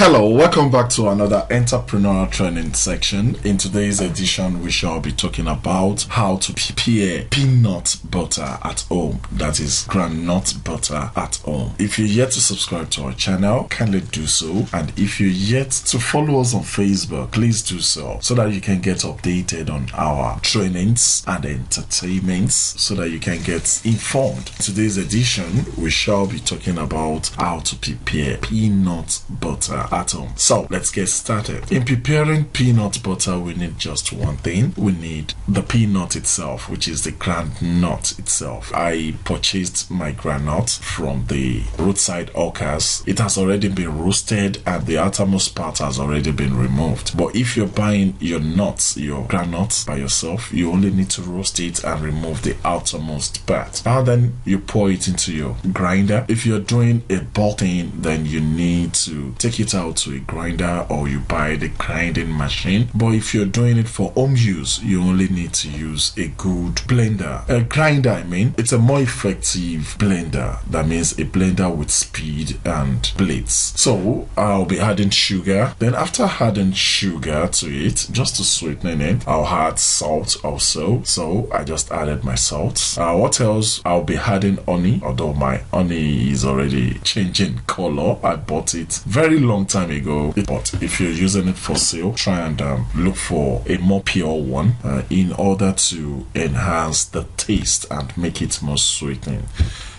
Hello, welcome back to another entrepreneurial training section. In today's edition, we shall be talking about how to prepare peanut butter at home. That is groundnut butter at home. If you're yet to subscribe to our channel, kindly do so. And if you're yet to follow us on Facebook, please do so that you can get updated on our trainings and entertainments so that you can get informed. Today's edition, we shall be talking about how to prepare peanut butter at home. So let's get started. In preparing peanut butter, we need just one thing. We need the peanut itself, which is the groundnut itself. I purchased my groundnut from the roadside hawkers. It has already been roasted and the outermost part has already been removed. But if you're buying your nuts, your groundnuts by yourself, you only need to roast it and remove the outermost part. Now then, you pour it into your grinder. If you're doing a bulk thing, then you need to take it out to a grinder or you buy the grinding machine. But if you're doing it for home use, you only need to use a good blender. A grinder, I mean, it's a more effective blender. That means a blender with speed and blades. So I'll be adding sugar. Then after adding sugar to it, just to sweeten it, I'll add salt also. So I just added my salt. What else? I'll be adding honey, although my honey is already changing color. I bought it very long time ago, but if you're using it for sale, try and look for a more pure one in order to enhance the taste and make it more sweetening.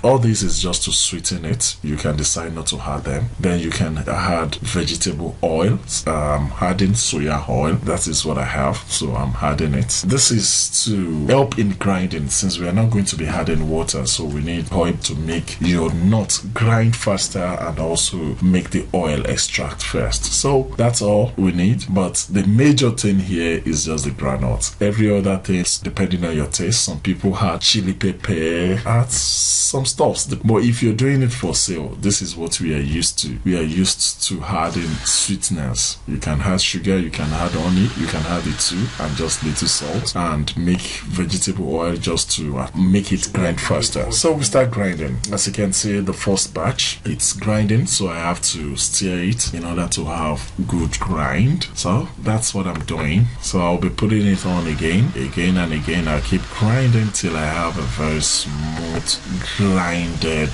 All this is just to sweeten it. You can decide not to add them. Then you can add vegetable oil. Adding soya oil. That is what I have, so I'm adding it. This is to help in grinding, since we are not going to be adding water, so we need oil to make your nut grind faster and also make the oil extract first. So that's all we need. But the major thing here is just the groundnut. Every other thing, depending on your taste, some people add chili pepper, add some stuffs. But if you're doing it for sale, this is what we are used to. We are used to adding sweeteners. You can add sugar, you can add honey, you can add it too, and just little salt, and make vegetable oil just to make it grind faster. So we start grinding. As you can see, the first batch, it's grinding, so I have to stir it in order to have good grind. So that's what I'm doing. So I'll be putting it on again and again. I'll keep grinding till I have a very smooth grinded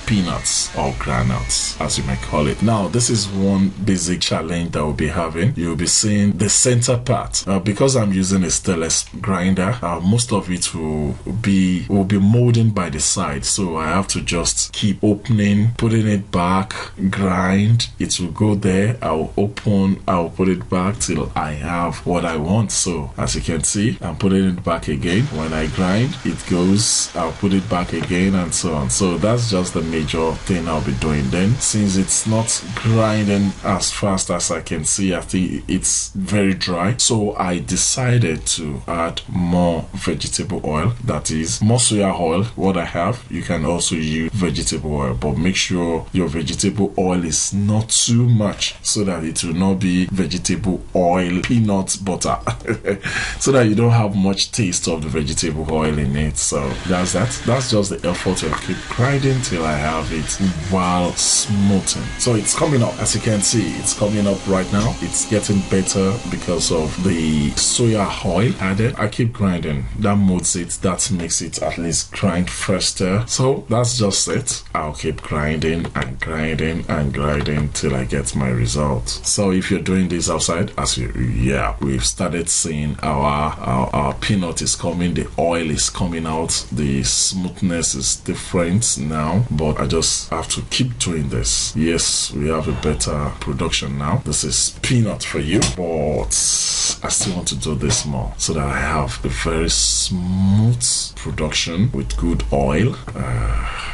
peanuts or granules, as you might call it. Now this is one basic challenge that we'll be having. You'll be seeing the center part. Because I'm using a stainless grinder, most of it will be molding by the side, so I have to just keep opening, putting it back, grind. It will go there, I'll open, I'll put it back till I have what I want. So as you can see, I'm putting it back again. When I grind, it goes, I'll put it back again, and so on. So that's just the major thing I'll be doing. Then since it's not grinding as fast as I can see, I think it's very dry, so I decided to add more vegetable oil, that is more soya oil. What I have, you can also use vegetable oil, but make sure your vegetable oil is not too much so that it will not be vegetable oil peanut butter so that you don't have much taste of the vegetable oil in it. So that's just the effort to keep grinding till I have it while smoothing. So it's coming up. As you can see, it's coming up right now. It's getting better because of the soya oil added. I keep grinding. That moves it, that makes it at least grind faster. So that's just it. I'll keep grinding and grinding and grinding till I get my result. So if you're doing this outside, we've started seeing our peanut is coming, the oil is coming out, the smoothness is different now, but I just have to keep doing this. Yes, we have a better production now. This is peanut for you, but I still want to do this more so that I have a very smooth production with good oil.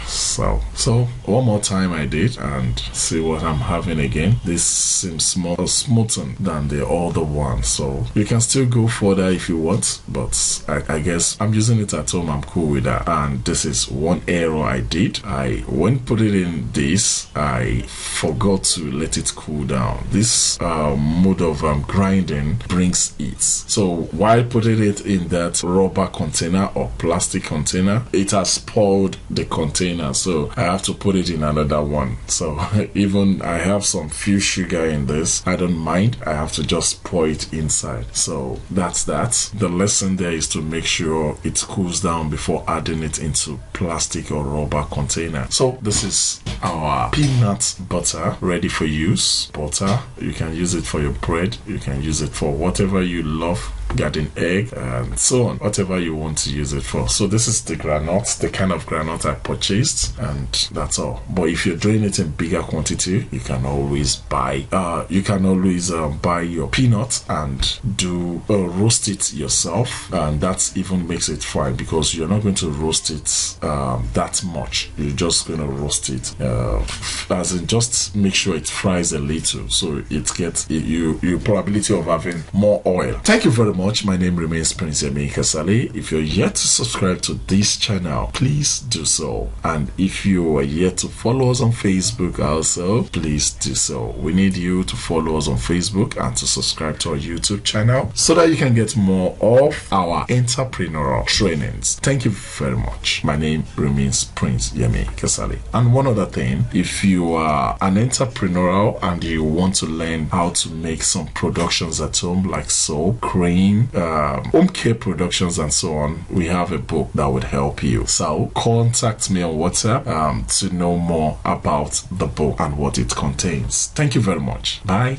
So one more time I did, and see what I'm having again. This seems more smoother than the other one, so you can still go further if you want, but I guess I'm using it at home, I'm cool with that. And this is one error I did. When put it in this, I forgot to let it cool down. This mode of grinding brings mix it. So while putting it in that rubber container or plastic container, it has spoiled the container, so I have to put it in another one. So even I have some few sugar in this, I don't mind. I have to just pour it inside. So that's that. The lesson there is to make sure it cools down before adding it into plastic or rubber container. So this is our peanut butter ready for use. Butter, you can use it for your bread, you can use it for whatever you love, garden egg and so on, whatever you want to use it for. So this is the granite, the kind of granite I purchased, and that's all. But if you're doing it in bigger quantity, you can always buy buy your peanuts and do roast it yourself, and that even makes it fine because you're not going to roast it that much. You're just going to roast it as in just make sure it fries a little so it gets your probability of having more oil. Thank you very much. My name remains Prince Yemi Kasali. If you're yet to subscribe to this channel, please do so, and if you are yet to follow us on Facebook also, please do so. We need you to follow us on Facebook and to subscribe to our YouTube channel so that you can get more of our entrepreneurial trainings. Thank you very much. My name remains Prince Yemi Kasali. And one other thing, if you are an entrepreneur and you want to learn how to make some productions at home like soap, cream, home care productions and so on, we have a book that would help you. So contact me on WhatsApp to know more about the book and what it contains. Thank you very much. Bye.